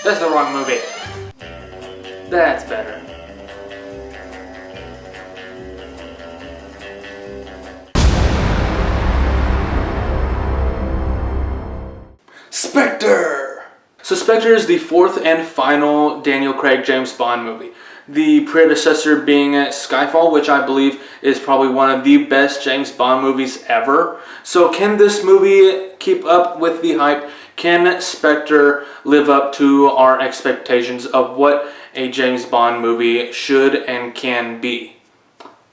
That's the wrong movie. That's better. Spectre! So Spectre is the fourth and final Daniel Craig James Bond movie. The predecessor being Skyfall, which I believe is probably one of the best James Bond movies ever. So can this movie keep up with the hype? Can Spectre live up to our expectations of what a James Bond movie should and can be?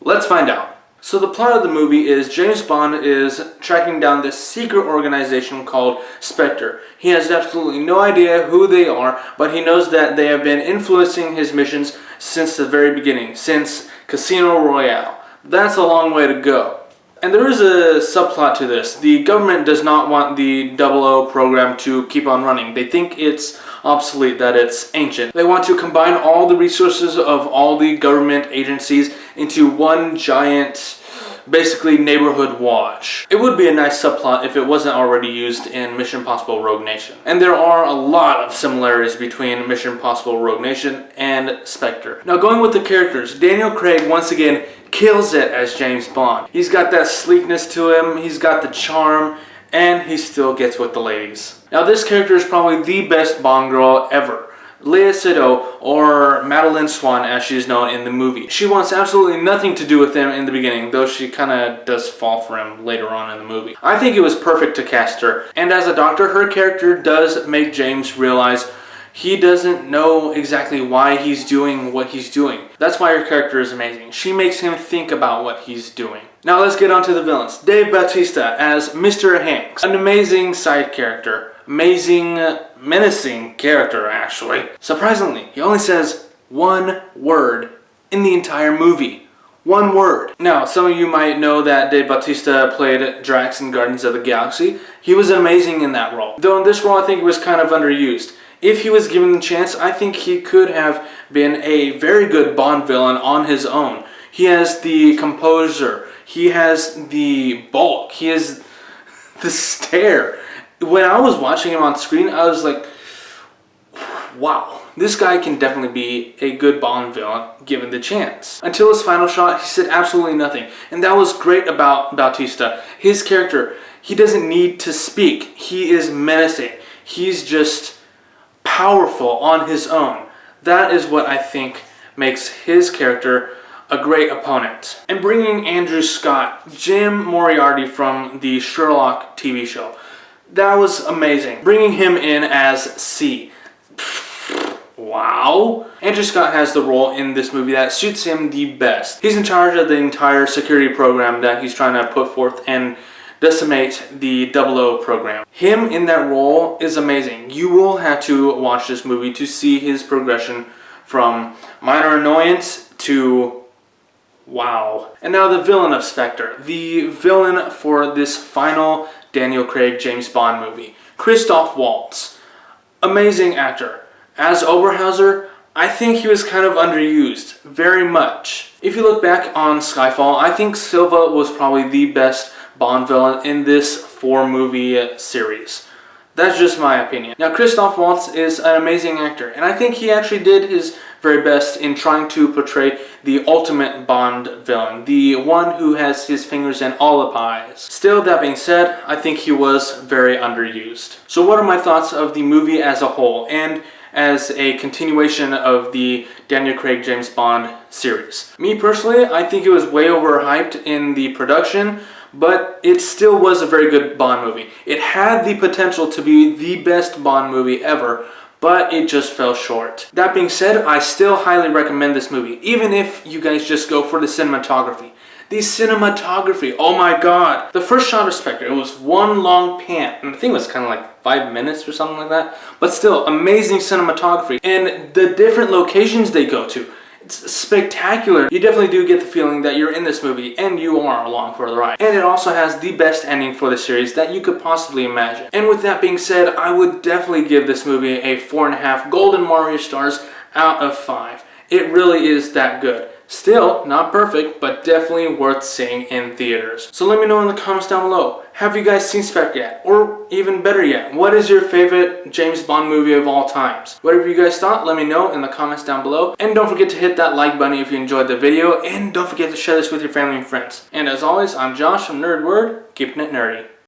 Let's find out. So the plot of the movie is James Bond is tracking down this secret organization called Spectre. He has absolutely no idea who they are, but he knows that they have been influencing his missions since the very beginning, since Casino Royale. That's a long way to go. And there is a subplot to this. The government does not want the 00 program to keep on running. They think it's obsolete, that it's ancient. They want to combine all the resources of all the government agencies into one giant, basically, neighborhood watch. It would be a nice subplot if it wasn't already used in Mission Impossible Rogue Nation. And there are a lot of similarities between Mission Impossible Rogue Nation and Spectre. Now, going with the characters, Daniel Craig once again kills it as James Bond. He's got that sleekness to him, he's got the charm, and he still gets with the ladies. Now, this character is probably the best Bond girl ever. Lea Seydoux, or Madeleine Swan as she is known in the movie. She wants absolutely nothing to do with him in the beginning, though she kind of does fall for him later on in the movie. I think it was perfect to cast her, and as a doctor, her character does make James realize he doesn't know exactly why he's doing what he's doing. That's why her character is amazing. She makes him think about what he's doing. Now let's get on to the villains. Dave Bautista as Mr. Hanks. An amazing side character. Amazing, menacing character, actually. Surprisingly, he only says one word in the entire movie. One word. Now, some of you might know that Dave Bautista played Drax in Guardians of the Galaxy. He was amazing in that role. Though in this role, I think he was kind of underused. If he was given the chance, I think he could have been a very good Bond villain on his own. He has the composure. He has the bulk. He has the stare. When I was watching him on screen, I was like, wow, this guy can definitely be a good Bond villain given the chance. Until his final shot, he said absolutely nothing. And that was great about Bautista. His character, he doesn't need to speak. He is menacing. He's just powerful on his own. That is what I think makes his character a great opponent. And bringing Andrew Scott, Jim Moriarty from the Sherlock TV show, that was amazing. Bringing him in as C. Wow. Andrew Scott has the role in this movie that suits him the best. He's in charge of the entire security program that he's trying to put forth and decimate the 00 program. Him in that role is amazing. You will have to watch this movie to see his progression from minor annoyance to wow. And now the villain of Spectre. The villain for this final Daniel Craig James Bond movie. Christoph Waltz. Amazing actor. As Oberhauser, I think he was kind of underused. Very much. If you look back on Skyfall, I think Silva was probably the best Bond villain in this 4-movie series. That's just my opinion. Now, Christoph Waltz is an amazing actor, and I think he actually did his very best in trying to portray the ultimate Bond villain, the one who has his fingers in all the pies. Still, that being said, I think he was very underused. So what are my thoughts of the movie as a whole, and as a continuation of the Daniel Craig James Bond series? Me personally, I think it was way overhyped in the production, but it still was a very good Bond movie. It had the potential to be the best Bond movie ever, but it just fell short. That being said, I still highly recommend this movie, even if you guys just go for the cinematography. The cinematography, oh my god. The first shot of Spectre, it was one long pan, and I think it was kind of like 5 minutes or something like that, but still, amazing cinematography. And the different locations they go to, it's spectacular. You definitely do get the feeling that you're in this movie and you are along for the ride. And it also has the best ending for the series that you could possibly imagine. And with that being said, I would definitely give this movie a 4.5 Golden Mario stars out of 5. It really is that good. Still, not perfect, but definitely worth seeing in theaters. So let me know in the comments down below. Have you guys seen Spectre yet? Or even better yet, what is your favorite James Bond movie of all times? Whatever you guys thought, let me know in the comments down below. And don't forget to hit that like button if you enjoyed the video. And don't forget to share this with your family and friends. And as always, I'm Josh from Nerd Word, keeping it nerdy.